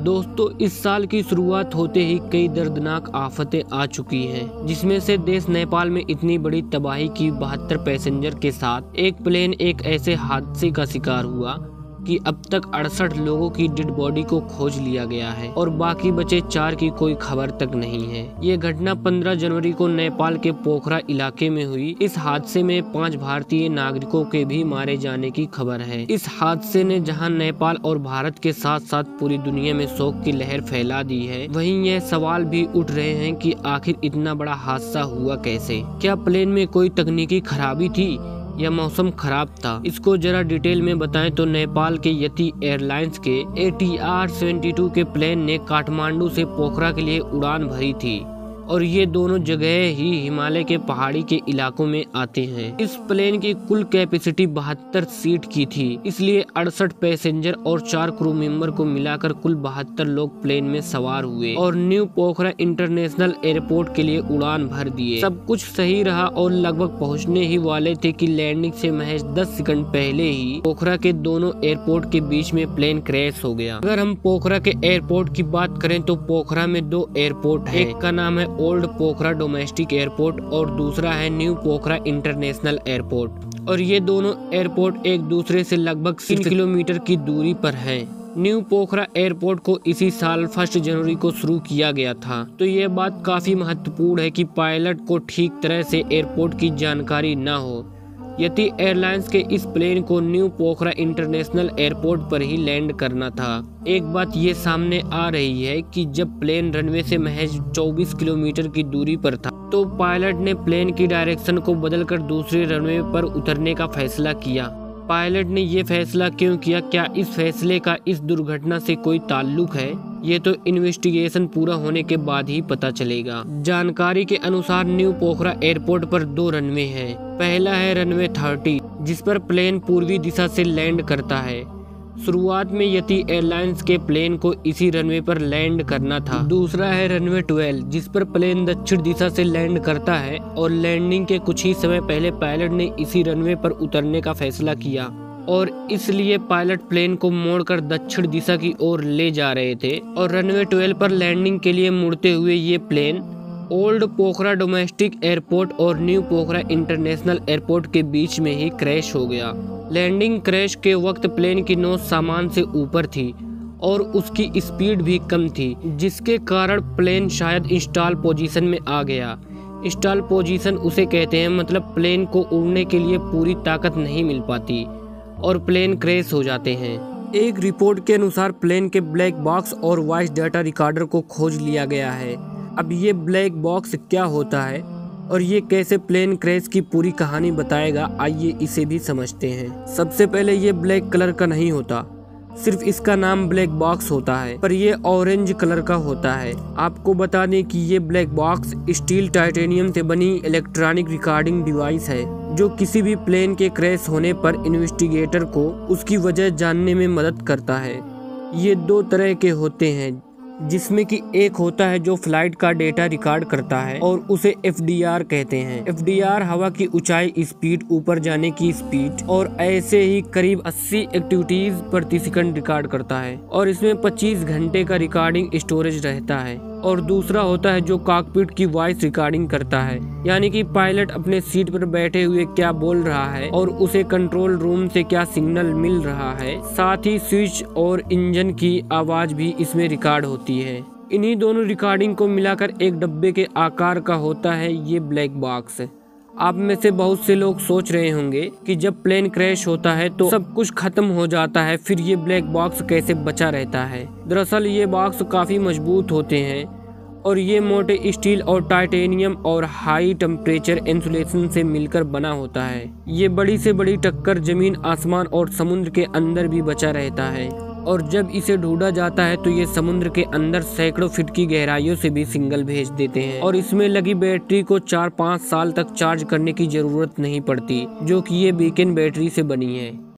दोस्तों, इस साल की शुरुआत होते ही कई दर्दनाक आफतें आ चुकी हैं, जिसमें से देश नेपाल में इतनी बड़ी तबाही की 72 पैसेंजर के साथ एक प्लेन एक ऐसे हादसे का शिकार हुआ कि अब तक 68 लोगों की डेड बॉडी को खोज लिया गया है और बाकी बचे 4 की कोई खबर तक नहीं है। ये घटना 15 जनवरी को नेपाल के पोखरा इलाके में हुई। इस हादसे में 5 भारतीय नागरिकों के भी मारे जाने की खबर है। इस हादसे ने जहां नेपाल और भारत के साथ साथ पूरी दुनिया में शोक की लहर फैला दी है, वहीं यह सवाल भी उठ रहे हैं कि आखिर इतना बड़ा हादसा हुआ कैसे। क्या प्लेन में कोई तकनीकी खराबी थी या मौसम खराब था? इसको जरा डिटेल में बताएं तो नेपाल के यति एयरलाइंस के ATR 72 के प्लेन ने काठमांडू से पोखरा के लिए उड़ान भरी थी और ये दोनों जगह ही हिमालय के पहाड़ी के इलाकों में आते हैं। इस प्लेन की कुल कैपेसिटी 72 सीट की थी, इसलिए 68 पैसेंजर और 4 क्रू मेंबर को मिलाकर कुल 72 लोग प्लेन में सवार हुए और न्यू पोखरा इंटरनेशनल एयरपोर्ट के लिए उड़ान भर दिए। सब कुछ सही रहा और लगभग पहुंचने ही वाले थे कि लैंडिंग से महज 10 सेकंड पहले ही पोखरा के दोनों एयरपोर्ट के बीच में प्लेन क्रैश हो गया। अगर हम पोखरा के एयरपोर्ट की बात करें तो पोखरा में 2 एयरपोर्ट है। एक का नाम है ओल्ड पोखरा डोमेस्टिक एयरपोर्ट और दूसरा है न्यू पोखरा इंटरनेशनल एयरपोर्ट, और ये दोनों एयरपोर्ट एक दूसरे से लगभग 3 किलोमीटर की दूरी पर हैं। न्यू पोखरा एयरपोर्ट को इसी साल 1 जनवरी को शुरू किया गया था, तो ये बात काफी महत्वपूर्ण है कि पायलट को ठीक तरह से एयरपोर्ट की जानकारी न हो। यति एयरलाइंस के इस प्लेन को न्यू पोखरा इंटरनेशनल एयरपोर्ट पर ही लैंड करना था। एक बात ये सामने आ रही है कि जब प्लेन रनवे से महज 24 किलोमीटर की दूरी पर था तो पायलट ने प्लेन की डायरेक्शन को बदलकर दूसरे रनवे पर उतरने का फैसला किया। पायलट ने ये फैसला क्यों किया? क्या इस फैसले का इस दुर्घटना से कोई ताल्लुक है? ये तो इन्वेस्टिगेशन पूरा होने के बाद ही पता चलेगा। जानकारी के अनुसार न्यू पोखरा एयरपोर्ट पर 2 रनवे हैं। पहला है रनवे 30, जिस पर प्लेन पूर्वी दिशा से लैंड करता है। शुरुआत में यति एयरलाइंस के प्लेन को इसी रनवे पर लैंड करना था। दूसरा है रनवे 12, जिस पर प्लेन दक्षिण दिशा से लैंड करता है और लैंडिंग के कुछ ही समय पहले पायलट ने इसी रनवे पर उतरने का फैसला किया और इसलिए पायलट प्लेन को मोड़कर दक्षिण दिशा की ओर ले जा रहे थे और रनवे 12 पर लैंडिंग के लिए मुड़ते हुए ये प्लेन ओल्ड पोखरा डोमेस्टिक एयरपोर्ट और न्यू पोखरा इंटरनेशनल एयरपोर्ट के बीच में ही क्रैश हो गया। लैंडिंग क्रैश के वक्त प्लेन की नोज सामान से ऊपर थी और उसकी स्पीड भी कम थी, जिसके कारण प्लेन शायद इंस्टॉल पोजीशन में आ गया। इंस्टॉल पोजीशन उसे कहते हैं, मतलब प्लेन को उड़ने के लिए पूरी ताकत नहीं मिल पाती और प्लेन क्रैश हो जाते हैं। एक रिपोर्ट के अनुसार प्लेन के ब्लैक बॉक्स और वॉइस डाटा रिकॉर्डर को खोज लिया गया है। अब ये ब्लैक बॉक्स क्या होता है और ये कैसे प्लेन क्रैश की पूरी कहानी बताएगा, आइए इसे भी समझते हैं। सबसे पहले ये ब्लैक कलर का नहीं होता, सिर्फ इसका नाम ब्लैक बॉक्स होता है, पर ये ऑरेंज कलर का होता है। आपको बता दें कि ये ब्लैक बॉक्स स्टील टाइटेनियम से बनी इलेक्ट्रॉनिक रिकॉर्डिंग डिवाइस है, जो किसी भी प्लेन के क्रैश होने पर इन्वेस्टिगेटर को उसकी वजह जानने में मदद करता है। ये 2 तरह के होते हैं, जिसमें कि एक होता है जो फ्लाइट का डेटा रिकॉर्ड करता है और उसे FDR कहते हैं। FDR हवा की ऊंचाई, स्पीड, ऊपर जाने की स्पीड और ऐसे ही करीब 80 एक्टिविटीज प्रति सेकंड रिकॉर्ड करता है और इसमें 25 घंटे का रिकॉर्डिंग स्टोरेज रहता है। और दूसरा होता है जो कॉकपिट की वॉइस रिकॉर्डिंग करता है, यानी कि पायलट अपने सीट पर बैठे हुए क्या बोल रहा है और उसे कंट्रोल रूम से क्या सिग्नल मिल रहा है। साथ ही स्विच और इंजन की आवाज भी इसमें रिकॉर्ड होती है। इन्हीं दोनों रिकॉर्डिंग को मिलाकर एक डब्बे के आकार का होता है ये ब्लैक बॉक्स। आप में से बहुत से लोग सोच रहे होंगे कि जब प्लेन क्रैश होता है तो सब कुछ खत्म हो जाता है, फिर ये ब्लैक बॉक्स कैसे बचा रहता है। दरअसल ये बॉक्स काफ़ी मजबूत होते हैं और ये मोटे स्टील और टाइटेनियम और हाई टेम्परेचर इंसुलेशन से मिलकर बना होता है। ये बड़ी से बड़ी टक्कर जमीन, आसमान और समुद्र के अंदर भी बचा रहता है और जब इसे ढूंढा जाता है तो ये समुद्र के अंदर सैकड़ों फीट की गहराइयों से भी सिग्नल भेज देते हैं और इसमें लगी बैटरी को 4-5 साल तक चार्ज करने की जरूरत नहीं पड़ती, जो कि ये बीकन बैटरी से बनी है।